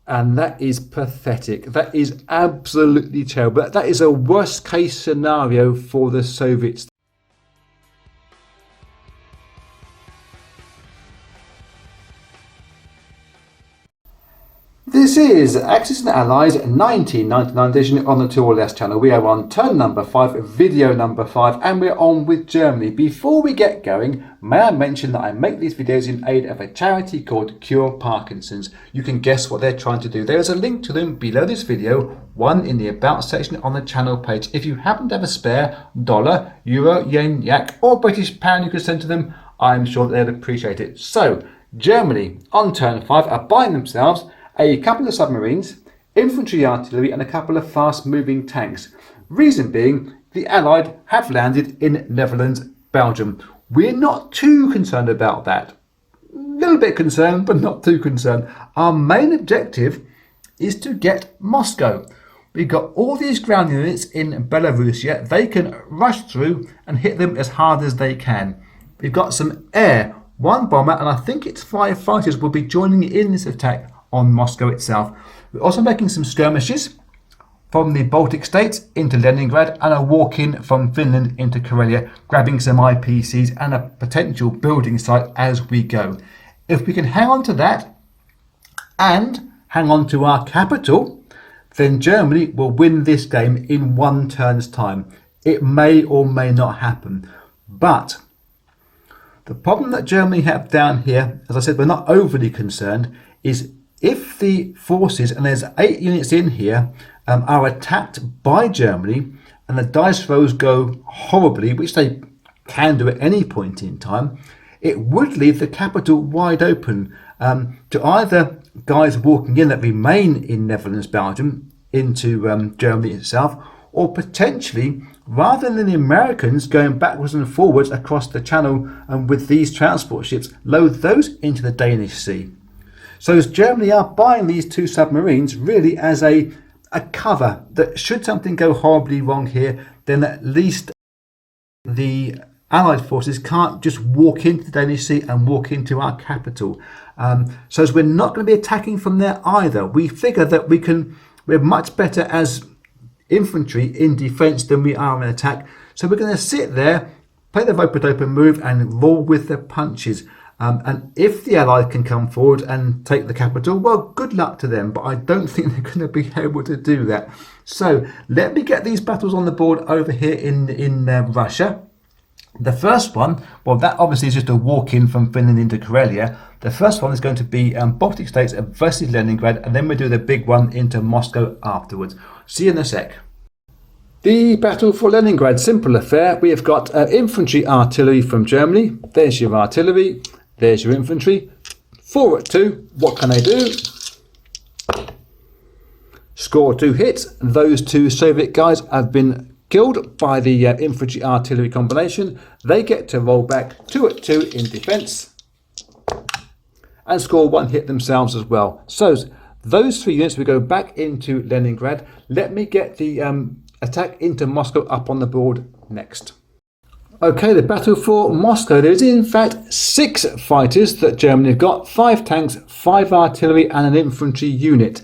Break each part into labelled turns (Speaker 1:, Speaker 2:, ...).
Speaker 1: And that is pathetic. That is absolutely terrible. That is a worst case scenario for the Soviets. This is Axis and Allies 1999 edition on the 2 or Less channel. We are on turn number 5, video number 5, and we're on with Germany. Before we get going, may I mention that I make these videos in aid of a charity called Cure Parkinson's. You can guess what they're trying to do. There is a link to them below this video, one in the About section on the channel page. If you happen to have a spare dollar, euro, yen, yak, or British pound you could send to them, I'm sure that they'd appreciate it. So, Germany on turn 5 are buying themselves a couple of submarines, infantry artillery and a couple of fast-moving tanks. Reason being, the Allied have landed in Netherlands, Belgium. We're not too concerned about that. A little bit concerned, but not too concerned. Our main objective is to get Moscow. We've got all these ground units in Belarus yet. They can rush through and hit them as hard as they can. We've got some air, 1 bomber, and I think it's 5 fighters will be joining in this attack on Moscow itself. We're also making some skirmishes from the Baltic states into Leningrad and a walk-in from Finland into Karelia, grabbing some IPCs and a potential building site as we go. If we can hang on to that and hang on to our capital, then Germany will win this game in 1 turn's time. It may or may not happen, but the problem that Germany have down here, as I said, we're not overly concerned, is if the forces, and there's 8 units in here, are attacked by Germany and the dice rolls go horribly, which they can do at any point in time, it would leave the capital wide open to either guys walking in that remain in Netherlands, Belgium, into Germany itself, or potentially, rather than the Americans going backwards and forwards across the channel and with these transport ships, load those into the Danish Sea. So as Germany are buying these 2 submarines really as a cover that should something go horribly wrong here, then at least the Allied forces can't just walk into the Danish Sea and walk into our capital. So as we're not going to be attacking from there either, we figure that we're much better as infantry in defence than we are in attack. So we're going to sit there, play the rope-a-dope move and roll with the punches. And if the Allies can come forward and take the capital, well, good luck to them, but I don't think they're going to be able to do that. So let me get these battles on the board over here in Russia. The first one, well, that obviously is just a walk-in from Finland into Karelia. The first one is going to be Baltic States versus Leningrad, and then we'll do the big one into Moscow afterwards. See you in a sec. The battle for Leningrad, simple affair. We have got infantry artillery from Germany. There's your artillery. There's your infantry. 4 at 2. What can they do? Score 2 hits. Those 2 Soviet guys have been killed by the infantry artillery combination. They get to roll back 2 at 2 in defence and score 1 hit themselves as well. So those 3 units will go back into Leningrad. Let me get the attack into Moscow up on the board next. Okay, the battle for Moscow. There is in fact 6 fighters that Germany have got, 5 tanks, 5 artillery and an infantry unit.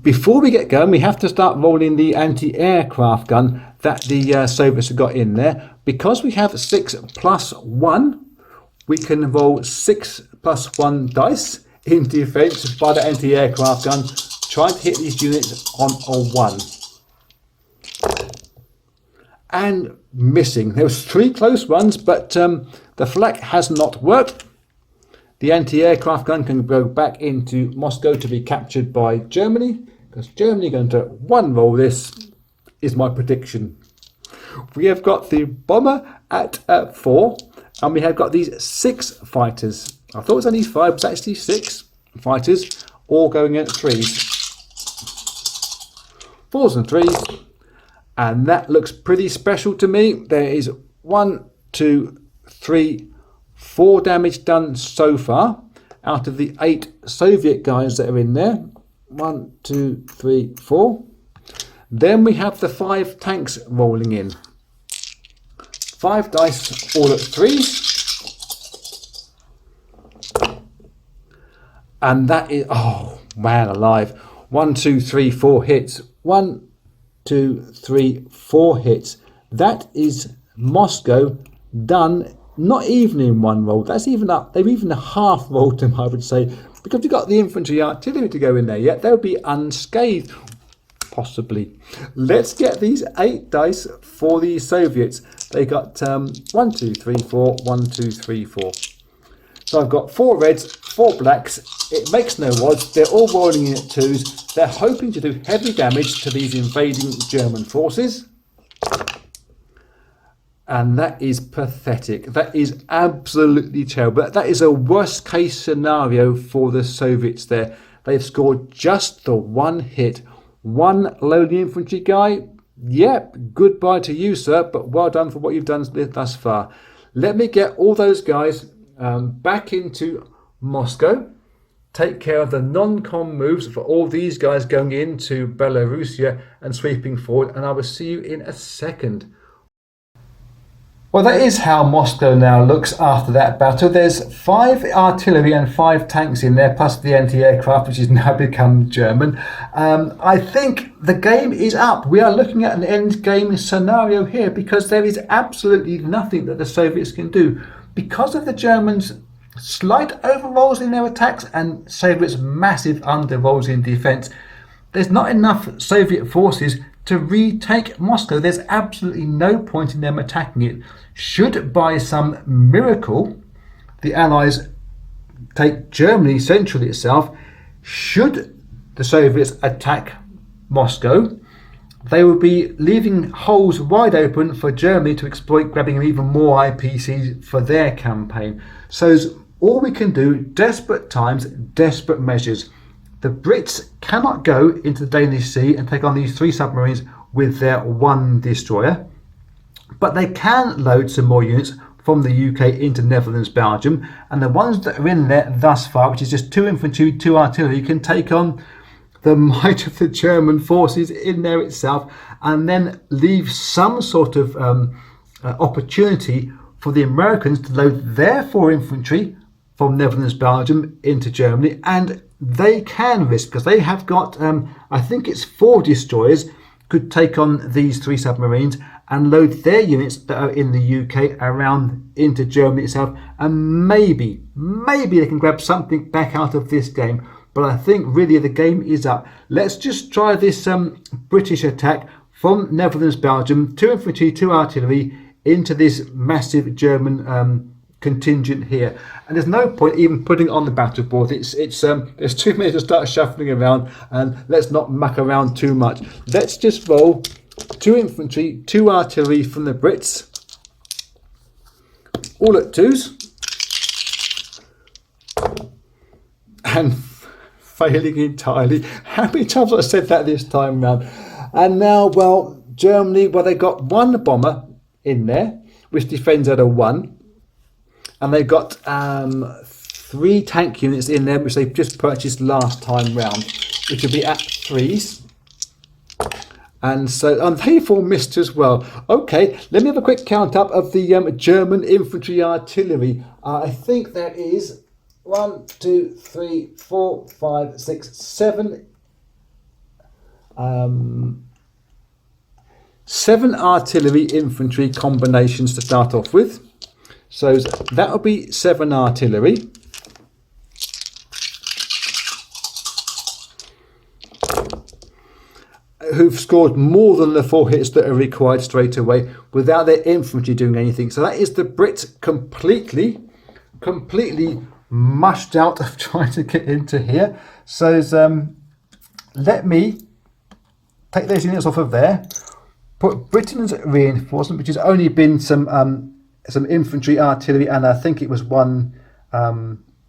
Speaker 1: Before we get going, we have to start rolling the anti-aircraft gun that the Soviets have got in there. Because we have 6 plus 1, we can roll 6 plus 1 dice in defence by the anti-aircraft gun, trying to hit these units on a 1. And missing. There was 3 close ones, but the flak has not worked. The anti-aircraft gun can go back into Moscow to be captured by Germany, because Germany are going to 1 roll this, is my prediction. We have got the bomber at 4, and we have got these 6 fighters. I thought it was only 5, but it's actually 6 fighters, all going in at 3s. 4s and 3s. And that looks pretty special to me. There is 1, 2, 3, 4 damage done so far out of the 8 Soviet guys that are in there. 1, 2, 3, 4. Then we have the 5 tanks rolling in. 5 dice, all at 3s. And that is, oh, Man alive. 1, 2, 3, 4 hits. 1, 2, 3, 4 hits. That is Moscow done, not even in one roll. That's even up. They've even half rolled them, I would say, because you've got the infantry artillery to go in there yet. They'll be unscathed, possibly. Let's get these 8 dice for the Soviets. They got 1, 2, 3, 4, 1, 2, 3, 4. So I've got 4 reds, 4 blacks. It makes no odds. They're all rolling in at 2s. They're hoping to do heavy damage to these invading German forces. And that is pathetic. That is absolutely terrible. That is a worst case scenario for the Soviets there. They've scored just the 1 hit. 1 lowly infantry guy. Yep, goodbye to you, sir, but well done for what you've done thus far. Let me get all those guys back into Moscow. Take care of the non-com moves for all these guys going into Belarusia and sweeping forward, and I will see you in a second. Well, that is how Moscow now looks after that battle. There's 5 artillery and 5 tanks in there, plus the anti-aircraft, which has now become German. I think the game is up. We are looking at an end game scenario here because there is absolutely nothing that the Soviets can do. Because of the Germans' slight overrolls in their attacks and Soviets' massive underrolls in defence, there's not enough Soviet forces to retake Moscow. There's absolutely no point in them attacking it. Should by some miracle the Allies take Germany centrally itself, should the Soviets attack Moscow, they will be leaving holes wide open for Germany to exploit, grabbing even more IPCs for their campaign. So all we can do, desperate times, desperate measures. The Brits cannot go into the Danish Sea and take on these 3 submarines with their 1 destroyer, but they can load some more units from the UK into Netherlands, Belgium, and the ones that are in there thus far, which is just 2 infantry, 2 artillery, can take on the might of the German forces in there itself, and then leave some sort of opportunity for the Americans to load their 4 infantry from Netherlands, Belgium into Germany, and they can risk, because they have got, I think it's 4 destroyers, could take on these 3 submarines and load their units that are in the UK around into Germany itself, and maybe they can grab something back out of this game. But I think really the game is up. Let's just try this British attack from Netherlands, Belgium, 2 infantry, 2 artillery into this massive German contingent here, and there's no point even putting it on the battle board. It's there's too many to start shuffling around, and let's not muck around too much. Let's just roll 2 infantry, 2 artillery from the Brits, all at 2s, and failing entirely. How many times have I said that this time round? And now, well, Germany, well, they got 1 bomber in there which defends at a 1. And they've got 3 tank units in there, which they just purchased last time round, which will be at 3s. And so they 4 missed as well. Okay, let me have a quick count up of the German infantry artillery. I think there is 1, 2, 3, 4, 5, 6, 7. 7 artillery infantry combinations to start off with. So that'll be 7 artillery. Who've scored more than the 4 hits that are required straight away without their infantry doing anything. So that is the Brits completely mushed out of trying to get into here. So let me take those units off of there, put Britain's reinforcement, which has only been some infantry, artillery, and I think it was 1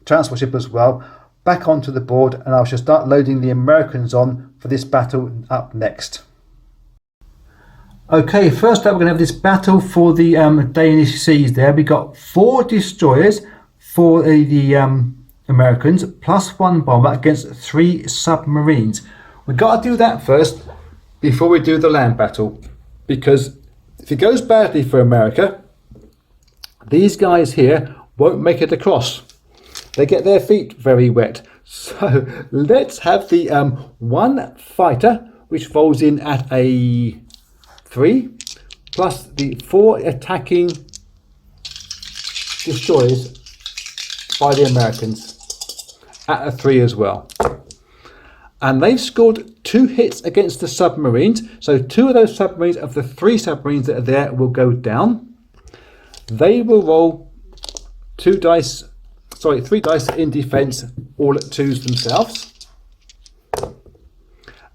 Speaker 1: transport ship as well, back onto the board, and I shall start loading the Americans on for this battle up next. Okay, first up we're going to have this battle for the Danish seas there. We got 4 destroyers for the Americans, plus 1 bomber against 3 submarines. We've got to do that first before we do the land battle, because if it goes badly for America, these guys here won't make it across. They get their feet very wet. So let's have the one fighter, which rolls in at a 3, plus the 4 attacking destroyers by the Americans at a 3 as well. And they've scored 2 hits against the submarines. So 2 of those submarines, of the 3 submarines that are there, will go down. They will roll 3 dice in defense, all at 2s themselves.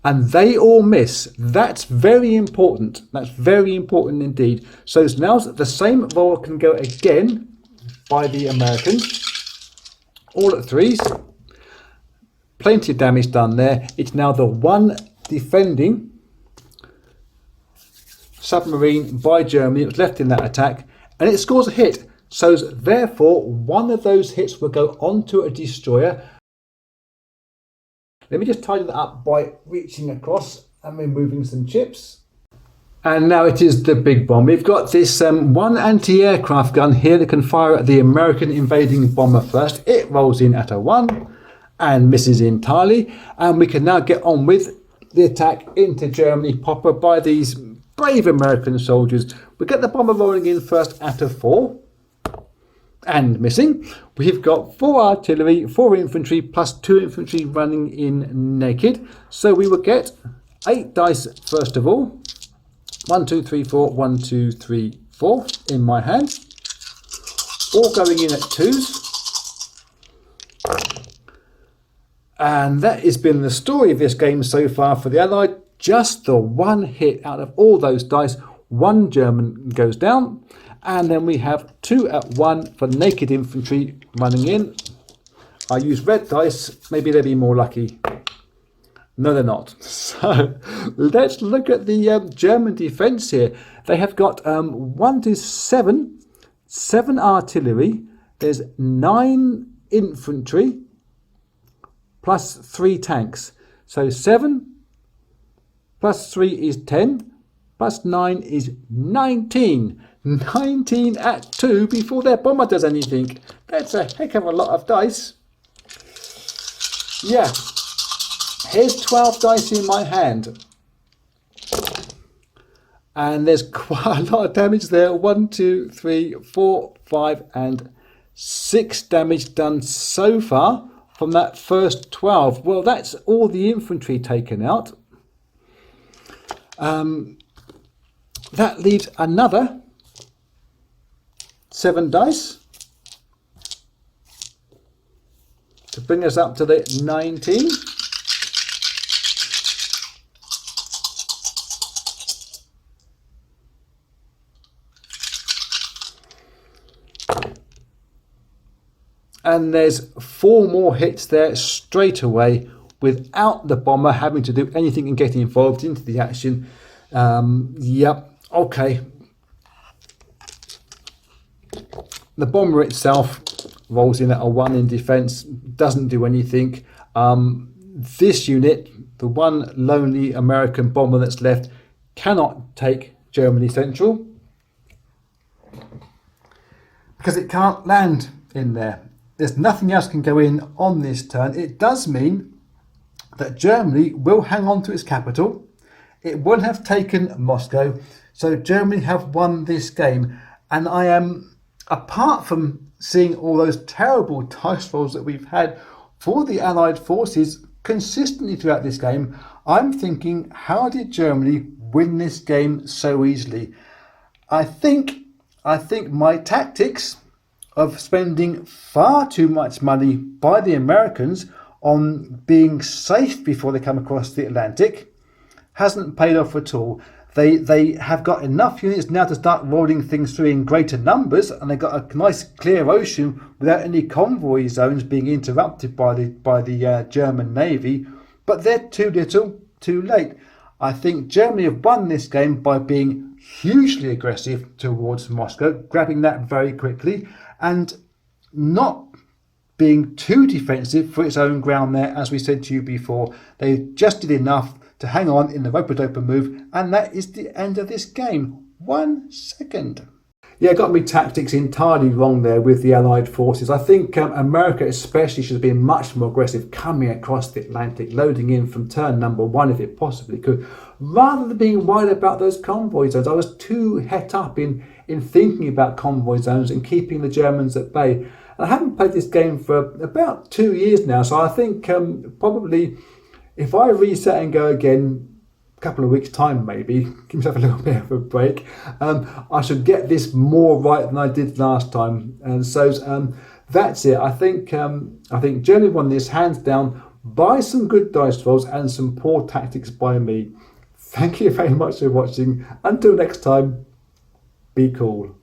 Speaker 1: And they all miss. That's very important. That's very important indeed. So now the same roll can go again by the Americans, all at 3s. Plenty of damage done there. It's now the one defending submarine by Germany that was left in that attack, and it scores a hit. So therefore, one of those hits will go onto a destroyer. Let me just tidy that up by reaching across and removing some chips. And now it is the big bomb. We've got this one anti-aircraft gun here that can fire at the American invading bomber first. It rolls in at a 1 and misses entirely. And we can now get on with the attack into Germany proper by these brave American soldiers. We get the bomber rolling in first at a 4 and missing. We've got 4 artillery, 4 infantry, plus 2 infantry running in naked. So we will get 8 dice first of all. 1, 2, 3, 4, 1, 2, 3, 4 in my hand. All going in at 2s. And that has been the story of this game so far for the Allied. Just the one hit out of all those dice. 1 German goes down. And then we have 2 at 1 for naked infantry running in. I use red dice. Maybe they'll be more lucky. No, they're not. So let's look at the German defence here. They have got 1 to 7, 7 artillery. There's 9 infantry plus 3 tanks. So 7 plus 3 is 10, plus 9 is 19. 19 at 2 before their bomber does anything. That's a heck of a lot of dice. Yeah. Here's 12 dice in my hand. And there's quite a lot of damage there. 1, 2, 3, 4, 5, and 6 damage done so far from that first 12. Well, that's all the infantry taken out. That leaves another 7 dice to bring us up to the 19. And there's 4 more hits there straight away without the bomber having to do anything and getting involved into the action. Yep, okay. The bomber itself rolls in at a 1 in defence, doesn't do anything. This unit, the one lonely American bomber that's left, cannot take Germany Central because it can't land in there. There's nothing else can go in on this turn. It does mean that Germany will hang on to its capital. It will have taken Moscow. So Germany have won this game. And I am, apart from seeing all those terrible dice rolls that we've had for the Allied forces consistently throughout this game, I'm thinking, how did Germany win this game so easily? I think my tactics of spending far too much money by the Americans on being safe before they come across the Atlantic hasn't paid off at all. They have got enough units now to start rolling things through in greater numbers, and they've got a nice clear ocean without any convoy zones being interrupted by the German Navy. But they're too little, too late. I think Germany have won this game by being hugely aggressive towards Moscow, grabbing that very quickly, and not being too defensive for its own ground there, as we said to you before. They just did enough to hang on in the rope-a-dope move, and that is the end of this game. 1 second. Yeah, got me tactics entirely wrong there with the Allied forces. I think America especially should have been much more aggressive coming across the Atlantic, loading in from turn number 1 if it possibly could, rather than being worried about those convoy zones. I was too het up in thinking about convoy zones and keeping the Germans at bay. And I haven't played this game for about 2 years now, so I think probably if I reset and go again, couple of weeks time maybe, give myself a little bit of a break, I should get this more right than I did last time. And so that's it. I think Germany won this hands down by some good dice rolls and some poor tactics by me. Thank you very much for watching. Until next time, be cool.